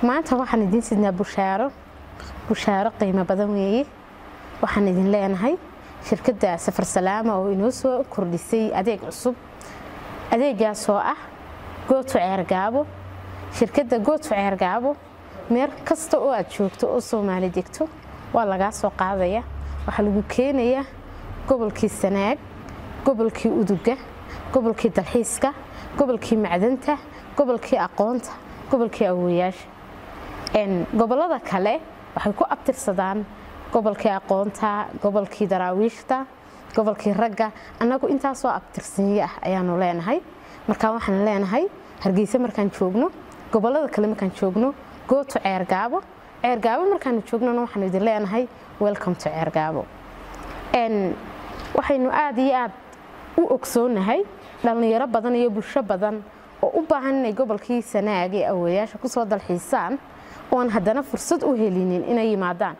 maanta waxaan idin sidnaa bushaaro qiimo badan weeye waxaan idin leenahay shirkadda Safar Salaama oo inoo soo kordhisay adeeg cusub adeegaas oo ah Go to Ceergaabo shirkadda Go to Ceergaabo meel kasta oo aad joogto oo Soomaali degto waa laga soo qaadaya waxa lagu keenayaa gobolkii Sanaag gobolkii Uduga gobolkii dalxiiska gobolkii macdanta gobolkii aqoonta gobolkii awooyaasha gobolada kale waxay ku abtirsadaan gobolkii aqoonta gobolkii daraawiishta gobolkii ragga anagu intaas oo abtirsiin ah ayaanu leenahay marka waxaan leenahay Hargeysa markaan joogno gobolada kale markaan joogno Go to Ceergaabo markaan joogno waxaan idin leenahay welcome to Ceergaabo waxaynu aad iyo aad u ogsoonahay dhalinyaro badan iyo bulsho badan oo u baahan inay gobolkii Sanaag ee awooyaasha ku soo dalxiisaan oo aan haddana fursad u helinin inay yimaadaan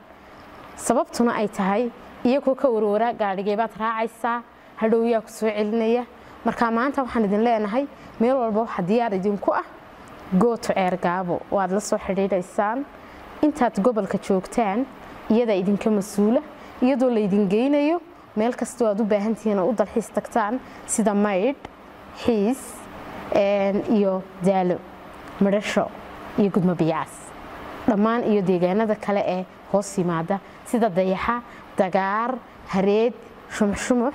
sababtuna ay tahay iyagoo ka warwara gaadhigay baad raacaysaa hadhow yaa ku soo celinaya marka maanta waxaan idin leenahay meel walba waxa diyaar idinku ah Go to Ceergaabo waad la soo xiriireysaan intaad gobolka joogtaan iyada idinka masuula iyadoo la idin geynayo meel kasta oo aad u baahan tihiin oo u dalxiis tagtaan sida Maydh Xiis iyo Daalo Madasho iyo Gudmo Biyaas dhammaan iyo deegaanada kale ee hoos yimaada sida Dayaxa Dagaar Hareed Shumxumux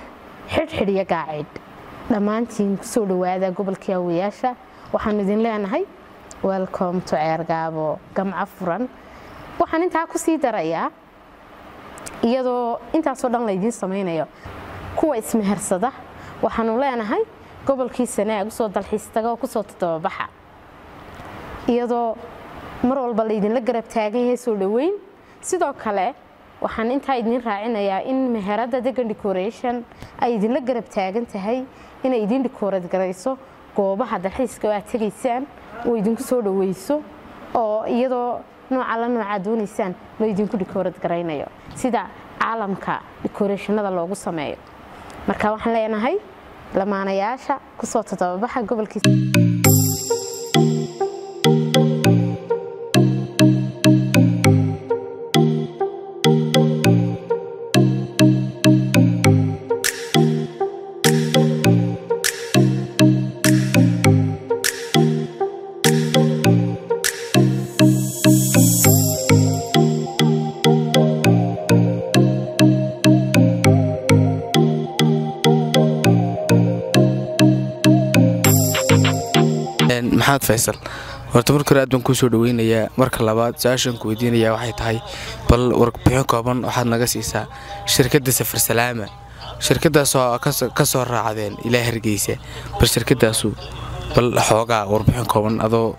Xidhxidh iyo Gaacid dhammaantiin ku soo dhawaada gobolkii awooyaasha waxaan idin leenahay welcome to Ceergaabo gamca furan waxaan intaa ku sii darayaa iyadoo intaas oo dhan la idin sameeyo kuwa ismehersada waxaanu leenahay gobolkii Sanaag soo dalxiis taga oo ku soo tababaxa iyadoo mar walba la idin la garab taagan yahay soo dhaweyn sidoo kale waxaan intaa idin raacinayaa in meherada Degan Decoration ay idin la garab taagan tahay inay idin decorate garayso goobaha dalxiiska oo aad tageysaan oo idinku soo dhaweyso oo iyadoo nooca doonaysaan la idinku decorate garaynayo sida caalamka decorationada loogu sameeyo marka waxaan leenahay lamaanayaasha ku soo tababaxa gobolkii maxaad Faysal horta marka hore aad baan ku soo dhaweynayaa marka labaad saashan ku weydiinayaa waxay tahay bal warbixin kooban waxaad naga siisaa shirkadda Safar Salaama shirkadaas oo ka soo raacdeen ilaa Hargeysa bal shirkadaasu bal xoogaa warbixin kooban adoo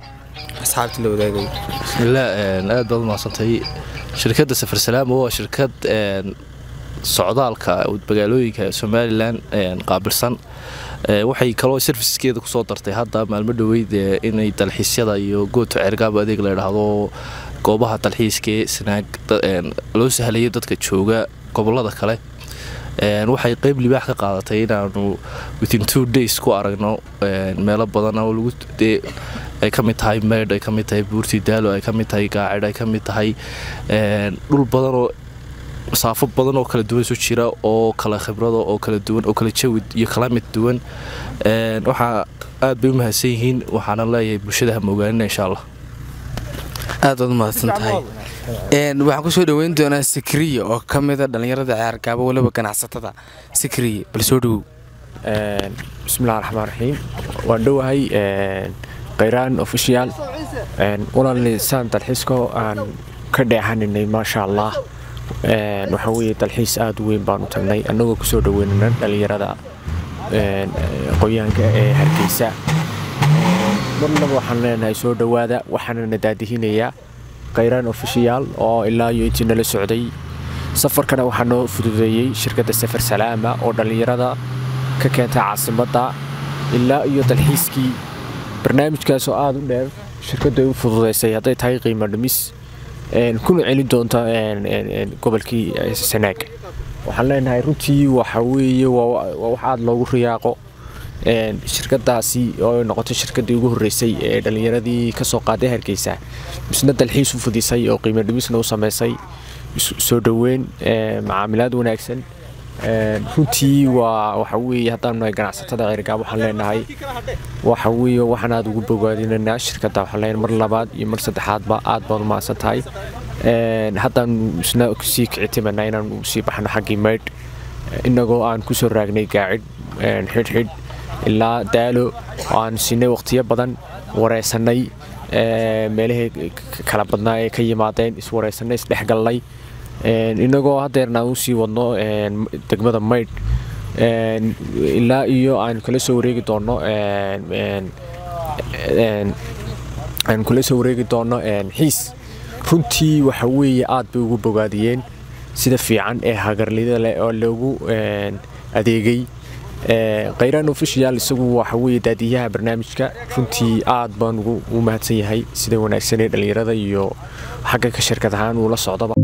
asxaabta la wadaagay bismillaah aad baad maasantay shirkadda Safar Salaama waa shirkad socdaalka magaalooyinka Somaliland qaabilsan waxay kaloo serviceskeeda ku soo dartay hadda maalmo dhaweyd inay dalxiisyada iyo Go to Ceergaabo adeeg la yiraahdo goobaha dalxiiska Sanaag loo sahlayo dadka jooga gobolada kale waxay qayb libaax ka qaadatay inaanu within 2 days ku aragno meelo badan oo lagu ay ka mid tahay Maydh ay ka mid tahay Buurti Daalo ay ka mid tahay Gaacid ay ka mid tahay dhul badan oo saafo badan oo kala duwan soo jira oo kala khibrado oo kala duwan oo kala jawi iyo kala mid duwan waxa aad bay u mahadsan yihiin waxaana leeyahay bulshada moogaanina insha Allah aad u mahadsan tahay waxaan ku soo dhaweyn doonaa Sikriye oo kamid ah dhalinyarada Ceergaabo waliba ganacsatada Sikriye bal soo dhaw bismillaahir rahmaanir rahiim waan dhawahay Qayraan official walaalnisan dalxiisko aan ka dheehanay ma sha Allah waxa weeye dalxiis aad weyn baan u tagnay anagoo ku soo dhaweynana dhalinyarada qoyaanka ee Hargeysa marnaba waxaan leenahay soo dhawaada waxaana nadaadihinayaa Qayraan official oo ilaa iyo intii nala socday safarkana waxaa noo fududeeyay shirkadda Safar Salaama oo dhalinyarada ka keenta caasimadda ilaa iyo dalxiiskii barnaamijkaas oo aad u dheer shirkadda ay u fududeysay hadday tahay qiimo dhimis kuna celin doonta gobolkii Sanaag waxaan leenahay runtii waxa weeye wax aad loogu riyaaqo shirkadaasi oo noqotay shirkadii ugu horeysay ee dhalinyaradii ka soo qaaday Hargeysa misna dalxiis u fudisay oo qiimo dhimisna u sameysay soo dhaweyn macaamilaad wanaagsan runtii waxa weeye haddaan nahay ganacsatada Ceerigaabo waxaan leenahay waxa weeye waxaan aad ugu bogaadinaynaa shirkadda waxaan leenahay mar labaad iyo mar saddexaadba aad baad u mahadsantahay haddaan isna sii kicitimanaa inaan sii baxno xaggii maydh inagoo aan ku soo raagnay gaacid xidhxidh ilaa daalo oo aan siinay waqtiyo badan wareysanay meelahay kala badnaa ee ka yimaadeen iswareysanay isdhexgalnay inagoo hadeerna u sii wadno degmada maydh ilaa iyo aan kala soo wareegi doono xiis runtii waxa weeye aad bay ugu bogaadiyeen sida fiican ee hagarlida leh oo loogu adeegay qayraan official isagu waxa weeye daadiyaha barnaamijka runtii aad baan ugu mahadsan yahay sida wanaagsan ee dhalinyarada iyo xagga ka shirkad ahaan uu la socdaba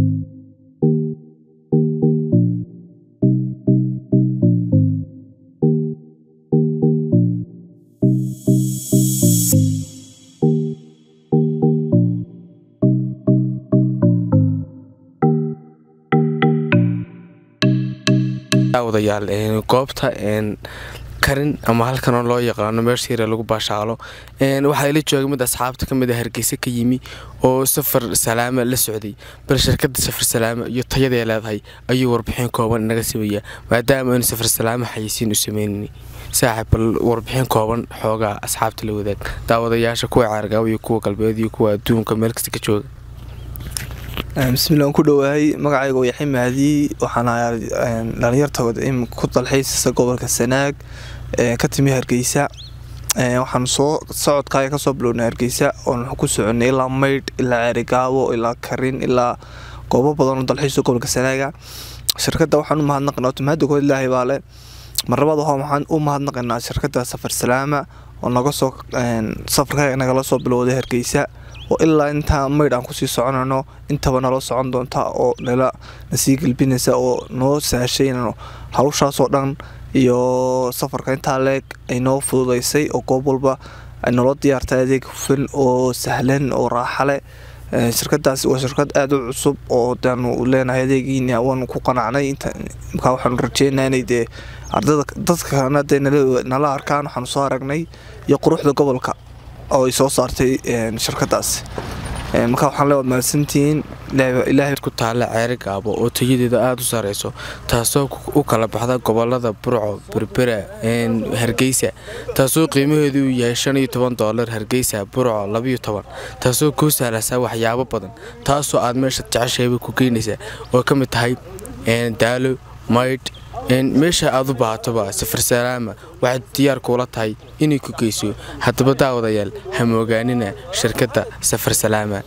wadayaal goobta karin ama halkan loo yaqaano meeshiira lagu baashaalo waxa ila joogay mid asxaabta kamid ah Hargeysa ka yimi oo safar salaama la socday bal shirkadda safar salaama iyo tayada ay leedahay ayuu warbixin kooban naga sameeyaa maadaama aan safar salaama xayisiin u sameeyay saaxiib bal warbixin kooban xooga asxaabta la wadaag daawadayaasha kuwa Ceerigaabo iyo kuwa galbeed iyo kuwa adduunka meel kasta ka jooga بسم الله كدواهي magacaygu waa Yaxin Mahdi waxaan ahay dhalinyarta ku dalxiis gobolka Sanaag ka timi Hargeysa waxaan soo socodkaaga ka soo bilownay Hargeysa oo ku soconay ilaa Maydh ilaa Ceerigaabo ilaa Karin ilaa goobo badan oo dalxiis gobolka Sanaaga shirkadda waxaan u mahadnaqnaa mahadnaqo Ilaahay baale marnaba waxaan u mahadnaqnaa shirkadda Safar Salaama oo naga soo safarkaaga naga la soo bilowday Hargeysa oo ilaa inta Maydh aan ku sii soconano intaba nala socon doonta oo nala sii galbinaysa oo noo saashayno hawshaas oo dhan iyo safarka inta leeg ay noo fududeysay oo goob walba ay nala diyaartay adeeg hufan oo sahlan oo raaxo leh shirkadaasi waa shirkad aad u cusub oo daan u leenahay adeegiina waan ku qanacnay inta waxaan rajeynayaa inay dadka nala arkaan waxaan soo aragnay iyo quruxda gobolka oo soo saartay shirkadaas marka waxaan leeyahay maasantiin ilaahay ku taala Ceerigaabo oo tayadeeda aad u sareyso taasoo u kala baxda gobolada Burco Berbera Hargeysa taasoo qiimaheedu yahay $15 Hargeysa Burco 12 taasoo ku saalaysa waxyaabo badan taasoo aad meesha jeceshahay ku keenaysa oo ka mid tahay daalo maydh meesha aad u baahatoba Safar Salaama waxaad diyaar kula tahay inay ku geyso haddaba daawadayaal ha moogaanina shirkadda Safar Salaama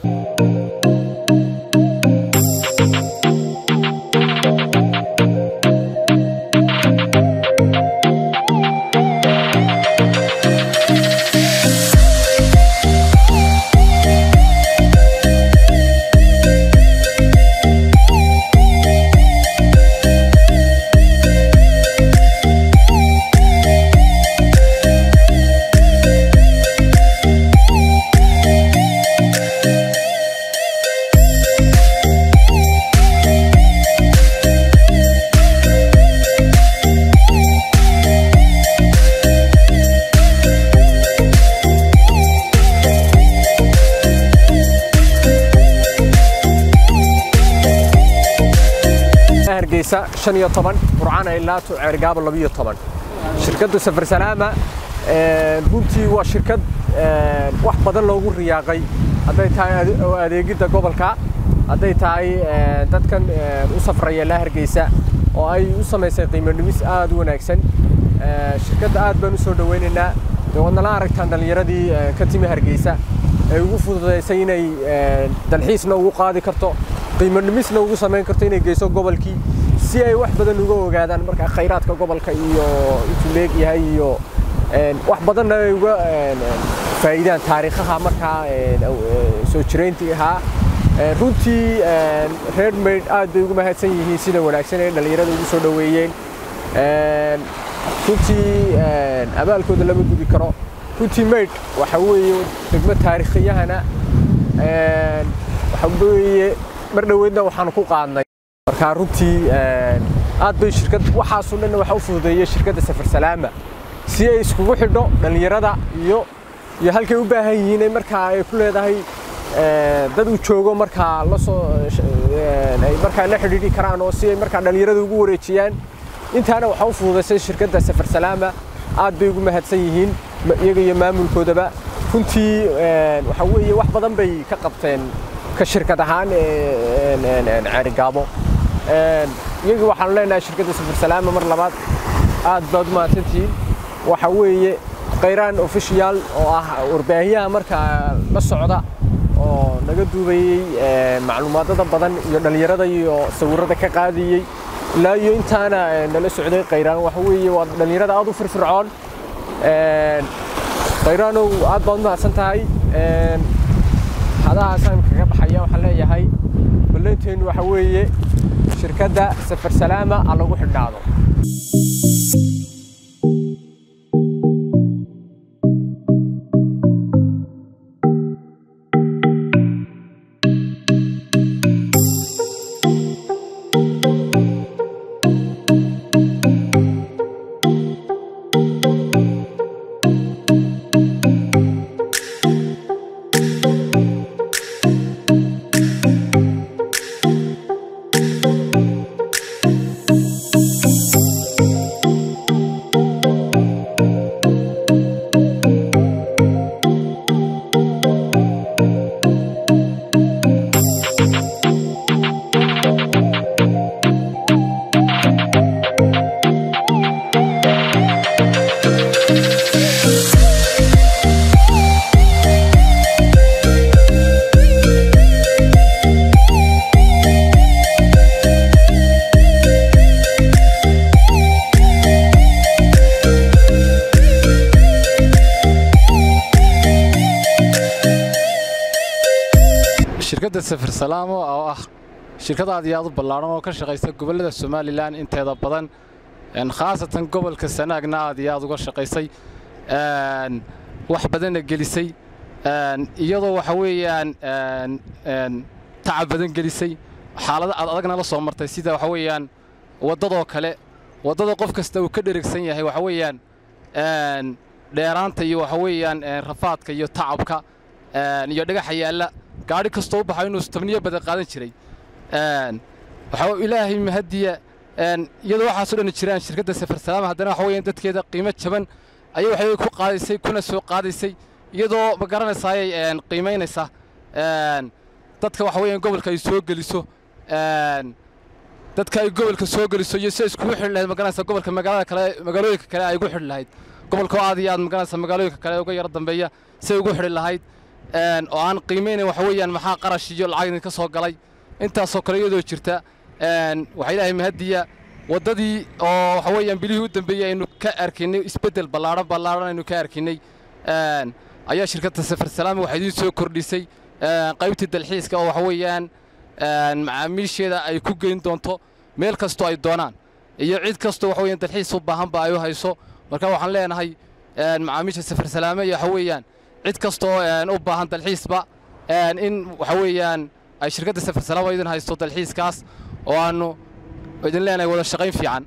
Hargeysa 15 Burcana ilaa Ceerigaabo 12 shirkadda Safar Salaama runtii waa shirkad wax badan loogu riyaaqay haday tahay adeegida gobolka haday tahay dadkan u safraya la Hargeysa oo ay u sameysay qiimo dhimis aad u wanaagsan shirkadda aad baan u soo dhaweynaynaa wadana aragtaan dhalinyaradii ka timi Hargeysa ay ugu fududeysay inay dalxiisna ugu qaadi karto qiimo dhimisna ugu sameyn karto inay geyso gobolkii si ay wax badan uga ogaadaan marka khayraadka gobolka iyo intuu leeg yahay iyo wax badan ay uga faa'iidaan taariikhaha marka soo jireyntii runtii reer Maydh aad bay ugu mahadsan yihiin sida wanaagsan ee dhalinyarada ugu soo dhaweeyeen runtii abaalkooda lama gudi karo runtii maydh waxa weeye degmo taariikhiyahana waxa weeye mar dhaweydna waxaan ku qaadnay marka runtii aad bay shirkad waxaasoo dhan waxa u fududeeyay shirkadda Safar Salaama si ay iskugu xidho dhalinyarada iyo halkay u baahan yihiin marka ay ku leedahay dad u joogo marka la soo ay marka la xidhiidhi karaan oo si ay marka dhalinyarada ugu wareejiyaan intaana waxa u fududeysay shirkadda Safar Salaama aad bay ugu mahadsan yihiin iyaga iyo maamulkoodaba runtii waxa weeye wax badan bay ka qabteen ka shirkad ahaan Ceerigaabo iyaga waxaan leenahay shirkadda Safar Salaama mar labaad aad baad mahadsantihiin waxa weeye qayraan official oo ah warbaahiyaha marka la socda oo naga duubayay macluumaadada badan iyo dhalinyarada iyo sawirada ka qaadiyay ilaa iyo intaana nala socday qayraan waxa weeye waa dhalinyarada aad u firfircoon qayraan aad baad mahadsan tahay hadaasaan kaga baxaya waxaan leeyahay ballanteenu waxa weeye shirkadda Safar Salaama lagu xidhnaado shirkadda Safar Salaama oo ah shirkad aad iyo aad u ballaaran oo ka shaqeysa gobolada Soomaaliland inteeda badan khaasatan gobolka Sanaagna aad iyo aad uga shaqeysay wax badan gelisay iyadoo waxa weeyaan tacab badan gelisay xaalada adagna la soo martay sida waxa weeyaan wadada kale wadada qof kasta uu ka dheregsan yahay waxa weeyaan dheeraanta iyo waxa weeyaan rafaadka iyo tacabka iyo dhagax yaala gaari kasto u baxay inuu tabniyo badan qaadan jiray waxa ilaahay mahadiya iyadoo waxa soo dhan jiraan shirkadda Safar Salaama haddana waxa weeyaan dadkeeda qiimo jaban ayay waxay ku qaadaysay kuna soo qaadaysay iyadoo ma garanaysaa qiimeynaysa dadka waxa weeyaan gobolka ay soo geliso dadka ay gobolka soo geliso iyo si isku xil lahayd ma garanaysaa gobolka magaalooyinka kale ay ugu xil lahayd gobolka aad iyo aad ma garanaysaa magaalooyinka kale uga yar dambeeya si ugu xil lahayd oo aan qiimeynay waxa weeyaan maxaa qarash iyo lacag ka soo galay intaas oo kale iyadoo jirta waxa ilaahay mahadiya wadadii oo waxa weeyaan bilihii u dambeeyay aynu ka arkinay isbedel ballaaran aynu ka arkinay ayaa shirkadda Safar Salaama waxay idin soo kordhisay qaybtii dalxiiska oo waxa weeyaan macaamiisheeda ay ku geyn doonto meel kasto ay doonaan iyo cid kasto waxa weeyaan dalxiis u baahan ba ay u hayso marka waxaan leenahay macaamiisha Safar Salaama waxa weeyaan cid kasto u baahan dalxiisba in waxa weeyaan ay shirkadda Safar Salaama idin haysto dalxiiskaas oo aanu idin leenahay wada shaqayn fiican